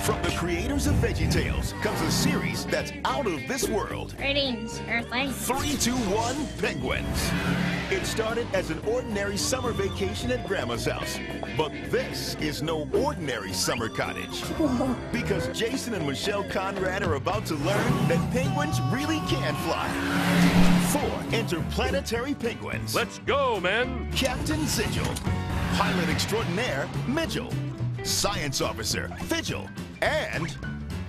From the creators of Veggietales comes a series that's out of this world. Greetings, Earthlings. 3, 2, 1, Penguins. It started as an ordinary summer vacation at Grandma's house. But this is no ordinary summer cottage. Because Jason and Michelle Conrad are about to learn that penguins really can fly. 4 interplanetary penguins. Let's go, men! Captain Sigil. Pilot extraordinaire, Mitchell. Science officer, Vigil. And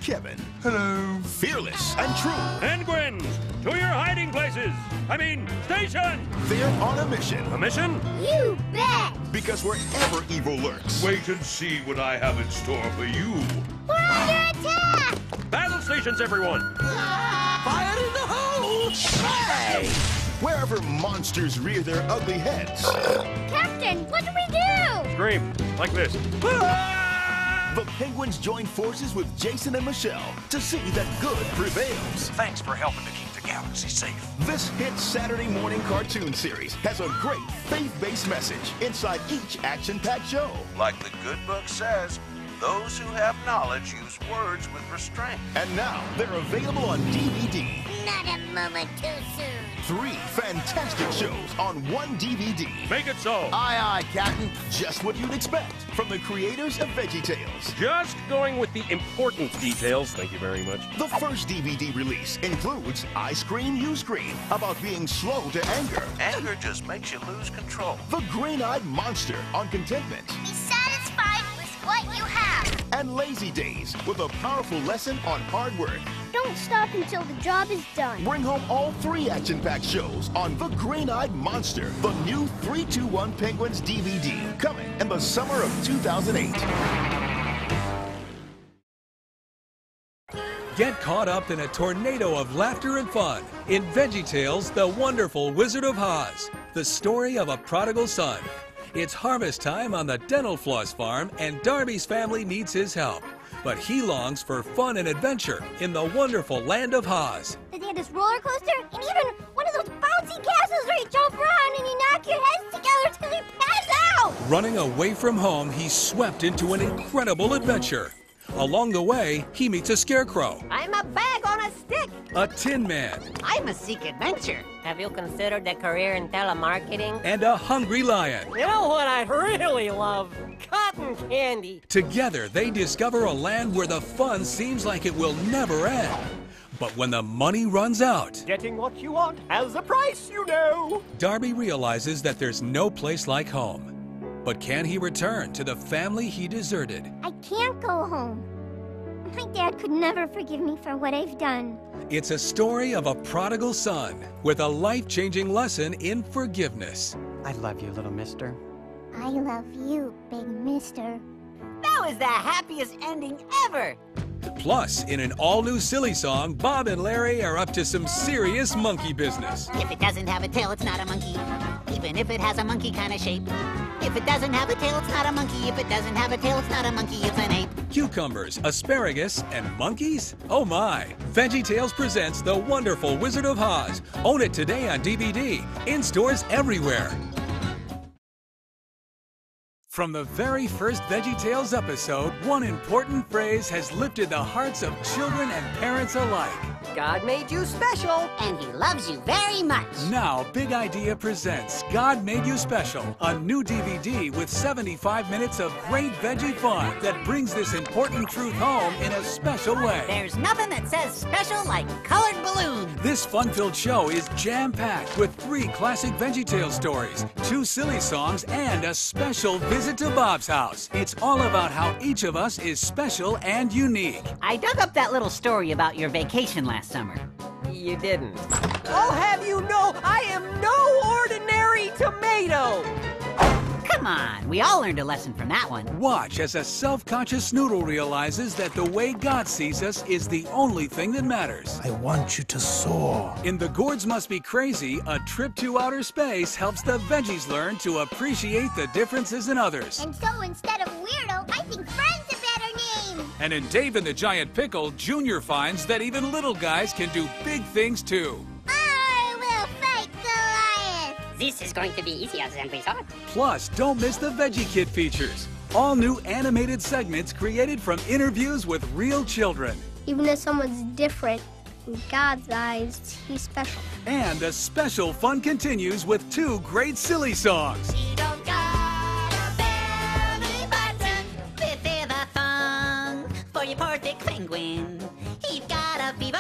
Kevin. Hello. Fearless and true. Penguins! To your hiding places! I mean, station! They're on a mission. A mission? You bet! Because wherever evil lurks, Wait and see what I have in store for you. We're under attack! Battle stations, everyone! Fire in the hole! Hey! wherever monsters rear their ugly heads, Captain, what do we do? Scream, like this. the Penguins join forces with Jason and Michelle to see that good prevails. Thanks for helping to keep the galaxy safe. This hit Saturday morning cartoon series has a great faith-based message inside each action-packed show. Like the good book says, those who have knowledge use words with restraint. And now they're available on DVD. Not a moment too soon. 3 fantastic shows on 1 DVD. Make it so. Aye, aye, Captain. Just what you'd expect from the creators of Veggietales. Just going with the important details. Thank you very much. The first DVD release includes I Scream, You Scream, about being slow to anger. Anger just makes you lose control. The Green-Eyed Monster on contentment. Be satisfied with what you have. And Lazy Days with a powerful lesson on hard work. Don't stop until the job is done. Bring home all 3 action-packed shows on The Green-Eyed Monster, the new 3-2-1 Penguins DVD, coming in the summer of 2008. Get caught up in a tornado of laughter and fun in Veggietales, The Wonderful Wizard of Oz, the story of a prodigal son. It's harvest time on the dental floss farm, and Darby's family needs his help. But he longs for fun and adventure in the wonderful land of Oz. They had this roller coaster and even one of those bouncy castles where you jump around and you knock your heads together till you pass out. Running away from home, he's swept into an incredible adventure. Along the way, he meets a scarecrow, I'm a bag on a stick. a tin man, I'm a seek adventure. Have you considered a career in telemarketing? and a hungry lion. You know what I really love? Cotton candy. Together, they discover a land where the fun seems like it will never end. But when the money runs out, Getting what you want has a price, you know. Darby realizes that there's no place like home. But can he return to the family he deserted? I can't go home. My dad could never forgive me for what I've done. It's a story of a prodigal son with a life-changing lesson in forgiveness. I love you, little mister. I love you, big mister. That was the happiest ending ever. Plus, in an all-new silly song, Bob and Larry are up to some serious monkey business. If it doesn't have a tail, it's not a monkey. Even if it has a monkey kind of shape. If it doesn't have a tail, it's not a monkey. If it doesn't have a tail, it's not a monkey, it's an ape. Cucumbers, asparagus, and monkeys? Oh my! Veggietales presents The Wonderful Wizard of Oz. Own it today on DVD, in stores everywhere. From the very first Veggietales episode, one important phrase has lifted the hearts of children and parents alike. God made you special. And he loves you very much. Now, Big Idea presents God Made You Special, a new DVD with 75 minutes of great veggie fun that brings this important truth home in a special way. There's nothing that says special like colored balloons. This fun-filled show is jam-packed with 3 classic Veggietales stories, 2 silly songs, and a special visit to Bob's house. It's all about how each of us is special and unique. I dug up that little story about your vacation last summer. You didn't. I'll have you know, I am no ordinary tomato. Come on, we all learned a lesson from that one. Watch as a self-conscious Snoodle realizes that the way God sees us is the only thing that matters. I want you to soar. In The Gourds Must Be Crazy, a trip to outer space helps the veggies learn to appreciate the differences in others. And so instead of weirdo, I think friend's a better name. And in Dave and the Giant Pickle, Junior finds that even little guys can do big things too. I will fight Goliath. This is going to be easier than we thought. Plus, don't miss the Veggie Kid features. All new animated segments created from interviews with real children. Even if someone's different, in God's eyes, he's special. And the special fun continues with 2 great silly songs. You don't got a belly button. This is a song for your poor thick penguin. He's got a fever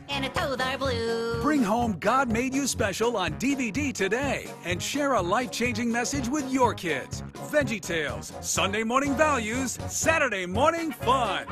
and his toes are blue. Bring home God Made You Special on DVD today and share a life-changing message with your kids. Veggietales, Sunday morning values, Saturday morning fun.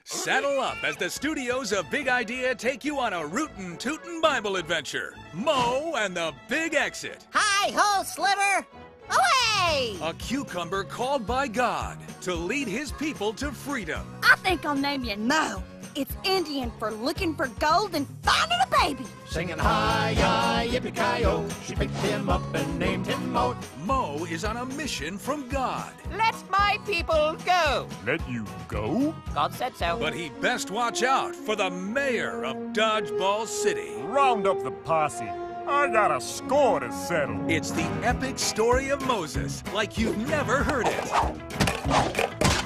Saddle up as the studios of Big Idea take you on a rootin' tootin' Bible adventure. Moe and the Big Exit. Hi-ho, Sliver! Away! A cucumber called by God to lead his people to freedom. I think I'll name you Moe. It's Indian for looking for gold and finding a baby. Singing hi-yi, yippee-ki-yo, she picked him up and named him Moe. Moe is on a mission from God. Let my people go. Let you go? God said so. But he'd best watch out for the mayor of Dodgeball City. Round up the posse. I got a score to settle. It's the epic story of Moses, like you've never heard it.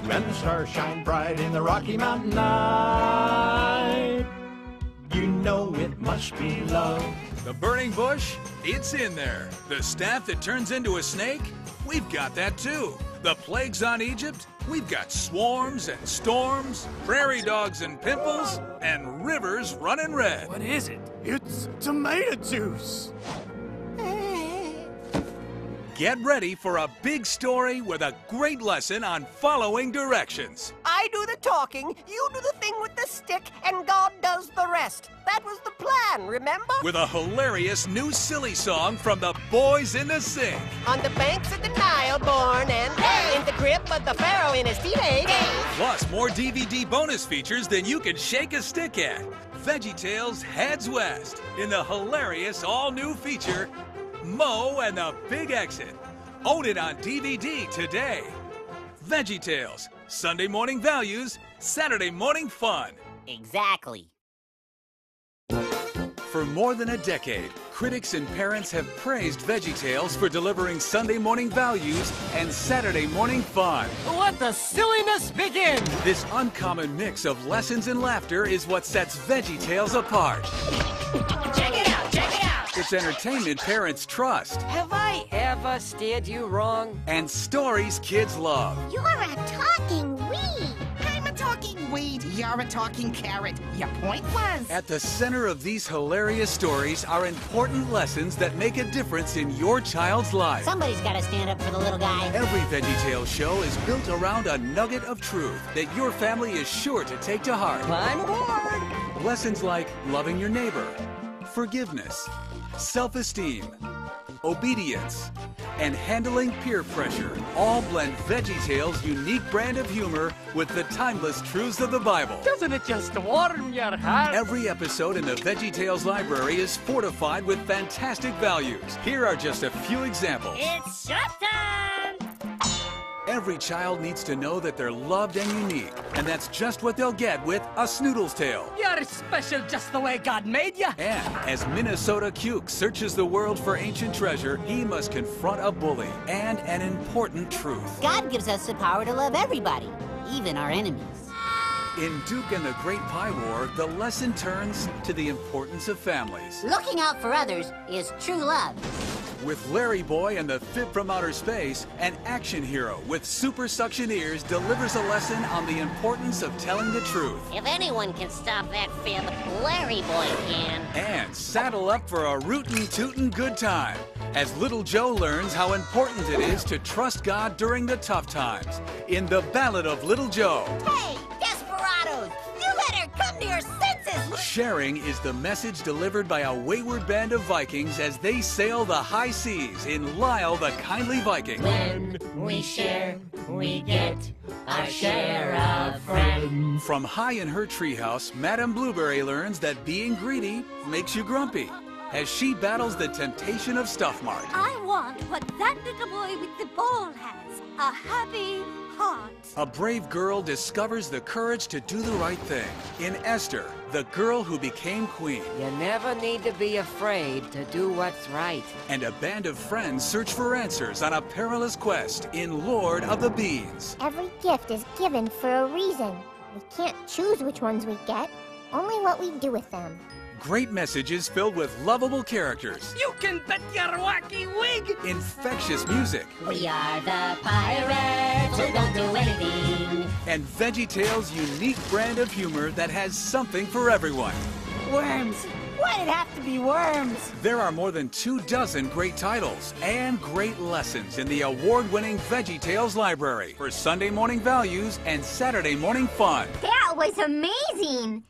When the stars shine bright in the Rocky Mountain night, you know it must be love. The burning bush, it's in there. The staff that turns into a snake, we've got that too. The plagues on Egypt, we've got swarms and storms, prairie dogs and pimples, and rivers running red. What is it? It's tomato juice. Get ready for a big story with a great lesson on following directions. I do the talking, you do the thing with the stick, and God does the rest. That was the plan, remember? With a hilarious new silly song from the Boys in the Sink. On the banks of the Nile, born and in the grip of the Pharaoh in his teenage days. Plus more DVD bonus features than you can shake a stick at. Veggietales heads west in the hilarious all-new feature, Moe and the Big Exit. Own it on DVD today. Veggietales, Sunday morning values, Saturday morning fun. Exactly. For more than a decade, critics and parents have praised Veggietales for delivering Sunday morning values and Saturday morning fun. Let the silliness begin! This uncommon mix of lessons and laughter is what sets Veggietales apart. Check it out, check it out! It's entertainment parents trust. Have I ever steered you wrong? And stories kids love. You're a talking weed. I'm a talking weed, you're a talking carrot. Your point was... At the center of these hilarious stories are important lessons that make a difference in your child's life. Somebody's got to stand up for the little guy. Every VeggieTales show is built around a nugget of truth that your family is sure to take to heart. Climb aboard! Lessons like loving your neighbor, forgiveness, self-esteem, obedience, and handling peer pressure all blend VeggieTales' unique brand of humor with the timeless truths of the Bible. Doesn't it just warm your heart? Every episode in the VeggieTales library is fortified with fantastic values. Here are just a few examples. It's showtime! Every child needs to know that they're loved and unique, and that's just what they'll get with A Snoodle's Tale. You're special just the way God made you. And as Minnesota Cuke searches the world for ancient treasure, he must confront a bully and an important truth. God gives us the power to love everybody, even our enemies. In Duke and the Great Pie War, the lesson turns to the importance of families. Looking out for others is true love. With Larry Boy and the Fib from Outer Space, an action hero with super suction ears delivers a lesson on the importance of telling the truth. If anyone can stop that fib, Larry Boy can. And saddle up for a rootin' tootin' good time as Little Joe learns how important it is to trust God during the tough times in The Ballad of Little Joe. Hey, desperados! You better come to your senses! Sharing is the message delivered by a wayward band of Vikings as they sail the high seas in Lyle the Kindly Viking. When we share, we get our share of friends. From high in her treehouse, Madame Blueberry learns that being greedy makes you grumpy. as she battles the temptation of Stuff Mart. I want what that little boy with the ball has. A happy heart. A brave girl discovers the courage to do the right thing in Esther, the girl who became queen. You never need to be afraid to do what's right. And a band of friends search for answers on a perilous quest in Lord of the Beans. Every gift is given for a reason. We can't choose which ones we get, only what we do with them. Great messages filled with lovable characters. You can bet your wacky wig! Infectious music. We are the pirates who don't do anything. And Veggietales' unique brand of humor that has something for everyone. Worms. Why'd it have to be worms? There are more than 24 great titles and great lessons in the award-winning Veggietales library for Sunday morning values and Saturday morning fun. That was amazing!